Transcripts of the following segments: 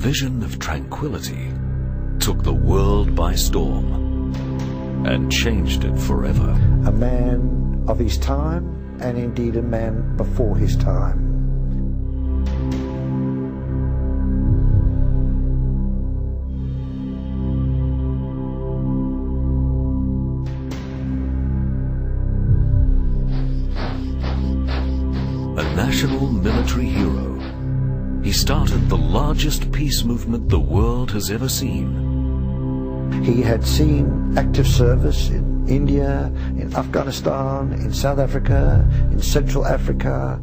vision of tranquility took the world by storm and changed it forever. A man of his time, and indeed a man before his time. A national military hero, he started the largest peace movement the world has ever seen. He had seen active service in India, in Afghanistan, in South Africa, in Central Africa.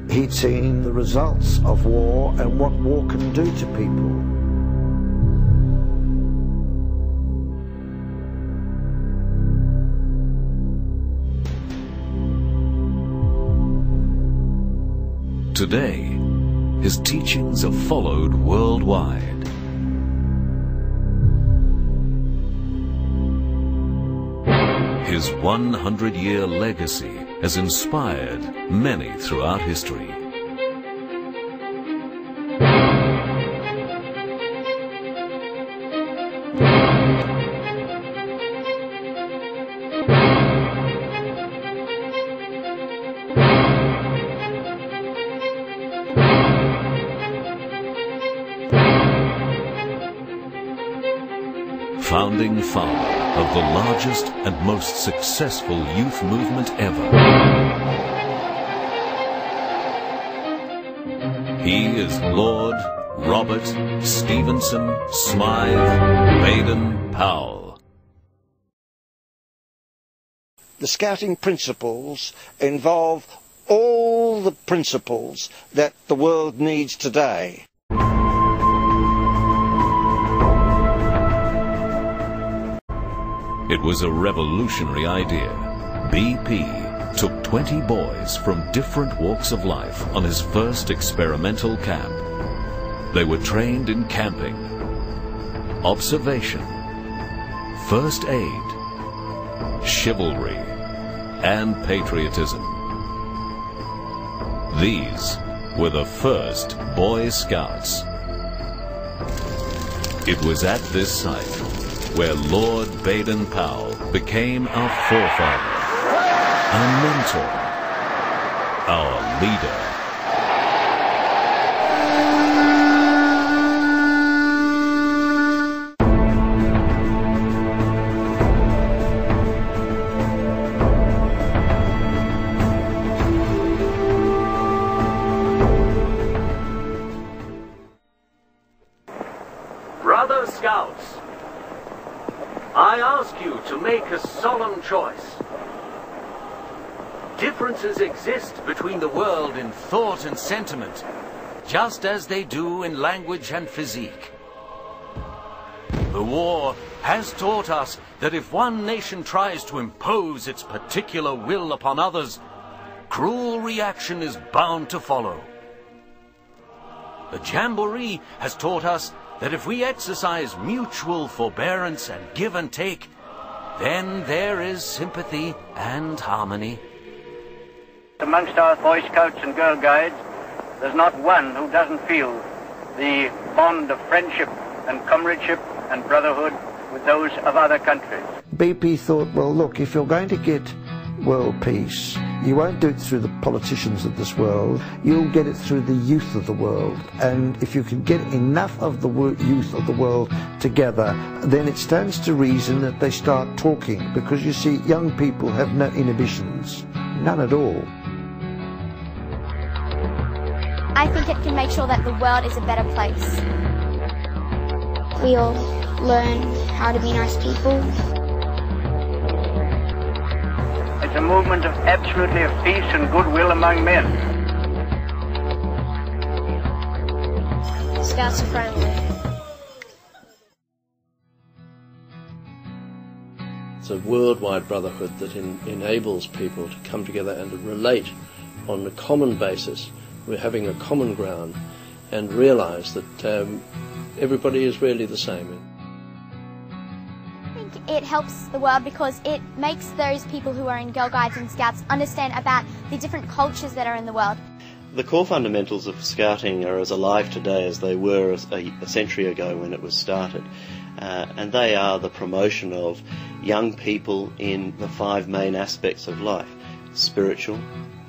He'd seen the results of war and what war can do to people. Today, his teachings are followed worldwide. His 100-year legacy has inspired many throughout history. Founding father of the largest and most successful youth movement ever. He is Lord Robert Stevenson Smythe Baden Powell. The scouting principles involve all the principles that the world needs today. It was a revolutionary idea. BP took 20 boys from different walks of life on his first experimental camp. They were trained in camping, observation, first aid, chivalry, and patriotism. These were the first Boy Scouts. It was at this site where Lord Baden Powell became our forefather, our mentor, our leader. Brother Scouts, I ask you to make a solemn choice. Differences exist between the world in thought and sentiment, just as they do in language and physique. The war has taught us that if one nation tries to impose its particular will upon others, cruel reaction is bound to follow. The Jamboree has taught us that if we exercise mutual forbearance and give and take, then there is sympathy and harmony. Amongst our Boy Scouts and Girl Guides, there's not one who doesn't feel the bond of friendship and comradeship and brotherhood with those of other countries. BP thought, well, look, if you're going to get world peace, you won't do it through the politicians of this world, you'll get it through the youth of the world. And if you can get enough of the youth of the world together, then it stands to reason that they start talking, because you see, young people have no inhibitions, none at all. I think it can make sure that the world is a better place. We all learn how to be nice people. It's a movement of absolutely of peace and goodwill among men. Scouts are friendly. It's a worldwide brotherhood that enables people to come together and to relate on a common basis. We're having a common ground and realise that everybody is really the same. I think it helps the world because it makes those people who are in Girl Guides and Scouts understand about the different cultures that are in the world. The core fundamentals of Scouting are as alive today as they were a century ago when it was started. And they are the promotion of young people in the 5 main aspects of life: spiritual,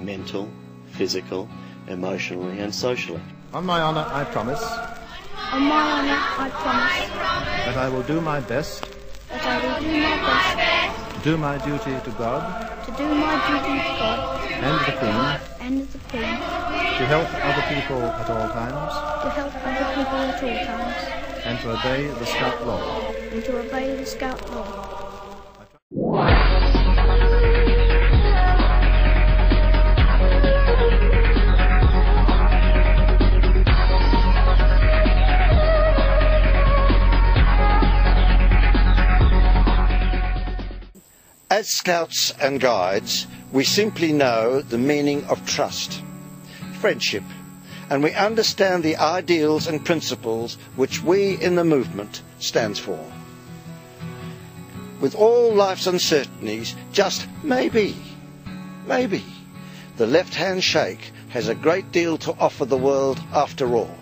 mental, physical, emotionally and socially. On my honour, I promise. On my honour, I promise. That I will do my best. That I will do my best. To do my duty to God. To do my duty to God. And the Queen. And the Queen. To help other people at all times. To help other people at all times. And to obey the Scout law. And to obey the Scout law. As Scouts and Guides, we simply know the meaning of trust, friendship, and we understand the ideals and principles which we in the movement stands for. With all life's uncertainties, just maybe, the left-hand shake has a great deal to offer the world after all.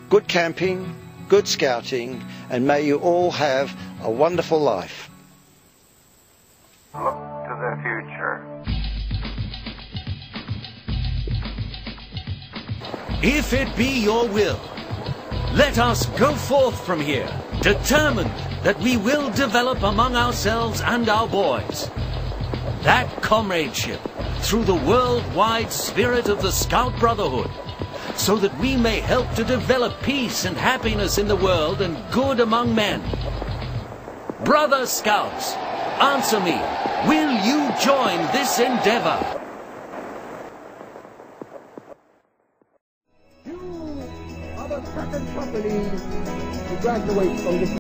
Good camping, good scouting, and may you all have a wonderful life. Look to the future. If it be your will, let us go forth from here, determined that we will develop among ourselves and our boys that comradeship through the worldwide spirit of the Scout Brotherhood, so that we may help to develop peace and happiness in the world and good among men. Brother Scouts, answer me, will you join this endeavor? You are the second company to graduate from this